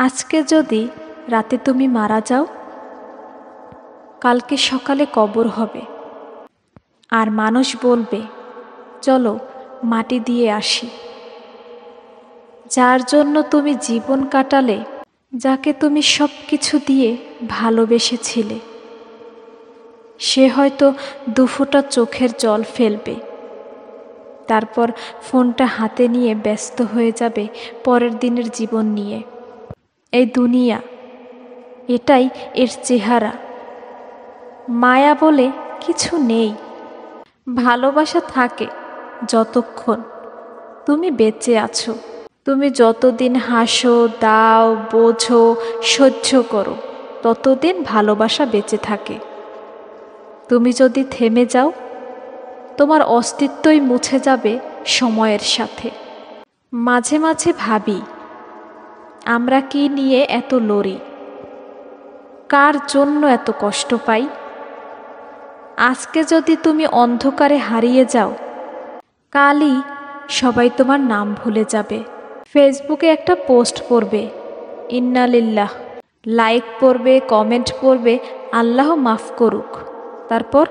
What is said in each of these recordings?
আজকে যদি রাতে তুমি মারা যাও, কালকে সকালে কবর হবে, আর মানুষ বলবে চলো মাটি দিয়ে আসি। যার জন্য তুমি জীবন কাটালে, যাকে তুমি সব কিছু দিয়ে ভালোবেসেছিলে, সে হয়তো দুফোঁটা চোখের জল ফেলবে, তারপর ফোনটা হাতে নিয়ে ব্যস্ত হয়ে যাবে পরের দিনের জীবন নিয়ে। এই দুনিয়া, এটাই এর চেহারা। মায়া বলে কিছু নেই, ভালোবাসা থাকে যতক্ষণ তুমি বেঁচে আছো। তুমি যতদিন হাসো, দাও, বোঝো, সহ্য করো, ততদিন ভালোবাসা বেঁচে থাকে। তুমি যদি থেমে যাও, তোমার অস্তিত্বই মুছে যাবে সময়ের সাথে। মাঝে মাঝে ভাবি, আমরা কি নিয়ে এত লড়ি, কার জন্য এত কষ্ট পাই। আজকে যদি তুমি অন্ধকারে হারিয়ে যাও, কালই সবাই তোমার নাম ভুলে যাবে। ফেসবুকে একটা পোস্ট পড়বে, ইন্না লিল্লাহ, লাইক পড়বে, কমেন্ট পড়বে, আল্লাহ মাফ করুক। তারপর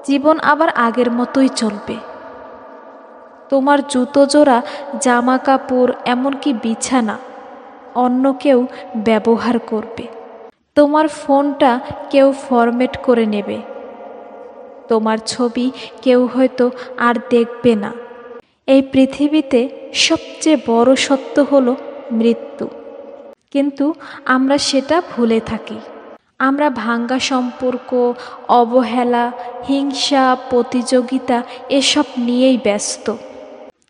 জীবন আবার আগের মতোই চলবে। তোমার জুতো জোড়া, জামা কাপড়, এমনকি বিছানা অন্য কেউ ব্যবহার করবে। তোমার ফোনটা কেউ ফরম্যাট করে নেবে। তোমার ছবি কেউ হয়তো আর দেখবে না। এই পৃথিবীতে সবচেয়ে বড় সত্য হলো মৃত্যু, কিন্তু আমরা সেটা ভুলে থাকি। আমরা ভাঙ্গা সম্পর্ক, অবহেলা, হিংসা, প্রতিযোগিতা এসব নিয়েই ব্যস্ত।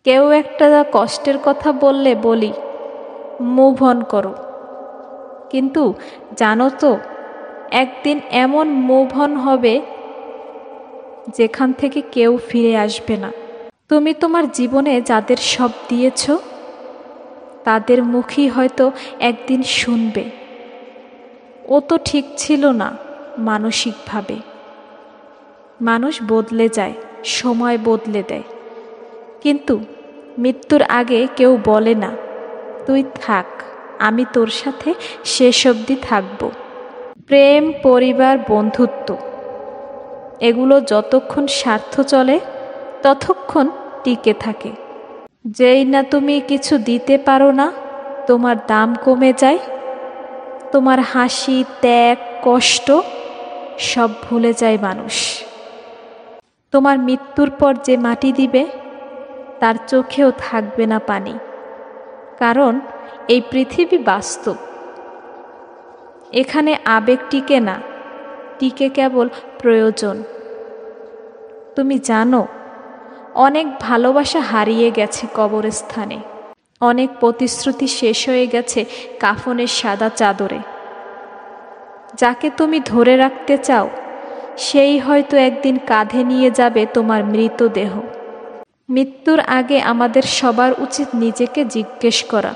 কেউ একটা কষ্টের কথা বললে বলি মুভ অন করো, কিন্তু জানো তো একদিন এমন মুভ অন হবে যেখান থেকে কেউ ফিরে আসবে না। তুমি তোমার জীবনে যাদের সব দিয়েছ, তাদের মুখই হয়তো একদিন শুনবে, ও তো ঠিক ছিল না মানসিকভাবে। মানুষ বদলে যায়, সময় বদলে দেয়, কিন্তু মৃত্যুর আগে কেউ বলে না তুই থাক, আমি তোর সাথে শেষ অবধি থাকব। প্রেম, পরিবার, বন্ধুত্ব, এগুলো যতক্ষণ স্বার্থ চলে ততক্ষণ টিকে থাকে। যেই না তুমি কিছু দিতে পারো না, তোমার দাম কমে যায়। তোমার হাসি, ত্যাগ, কষ্ট সব ভুলে যায় মানুষ। তোমার মৃত্যুর পর যে মাটি দিবে, তার চোখেও থাকবে না পানি, কারণ এই পৃথিবী বাস্তব। এখানে আবেগ টিকে না, টিকে কেবল প্রয়োজন। তুমি জানো, অনেক ভালোবাসা হারিয়ে গেছে কবরস্থানে, অনেক প্রতিশ্রুতি শেষ হয়ে গেছে কাফনের সাদা চাদরে। যাকে তুমি ধরে রাখতে চাও, সেই হয়তো একদিন কাঁধে নিয়ে যাবে তোমার মৃতদেহ। মৃত্যুর আগে আমাদের সবার উচিত নিজেকে জিজ্ঞেস করা,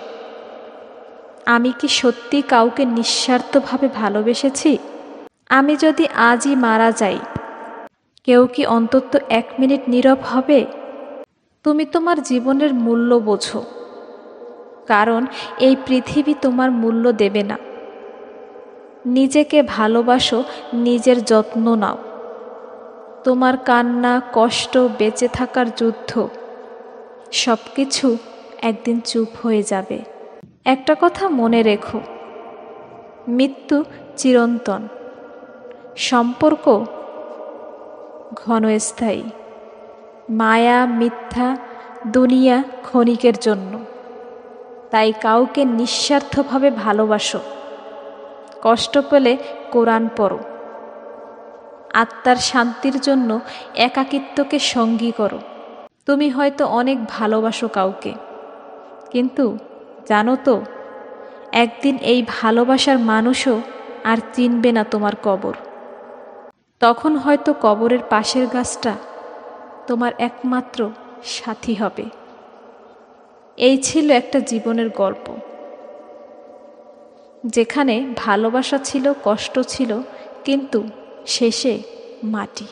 আমি কি সত্যি কাউকে নিঃস্বার্থভাবে ভালোবেসেছি? আমি যদি আজই মারা যাই, কেউ কি অন্তত 1 মিনিট নীরব হবে? তুমি তোমার জীবনের মূল্য বোঝো, কারণ এই পৃথিবী তোমার মূল্য দেবে না। নিজেকে ভালোবাসো, নিজের যত্ন নাও। তোমার কান্না, কষ্ট, বেঁচে থাকার যুদ্ধ, সব কিছু একদিন চুপ হয়ে যাবে। একটা কথা মনে রেখো, মৃত্যু চিরন্তন, সম্পর্ক ক্ষণস্থায়ী, মায়া মিথ্যা, দুনিয়া ক্ষণিকের জন্য। তাই কাউকে নিঃস্বার্থভাবে ভালোবাসো। কষ্ট পেলে কোরআন পড়ো। আত্মার শান্তির জন্য একাকিত্বকে সঙ্গী করো। তুমি হয়তো অনেক ভালোবাসো কাউকে, কিন্তু জানো তো, একদিন এই ভালোবাসার মানুষও আর চিনবে না তোমার কবর। তখন হয়তো কবরের পাশের গাছটা তোমার একমাত্র সাথী হবে। এই ছিল একটা জীবনের গল্প, যেখানে ভালোবাসা ছিল, কষ্ট ছিল, কিন্তু শেষে মাটি।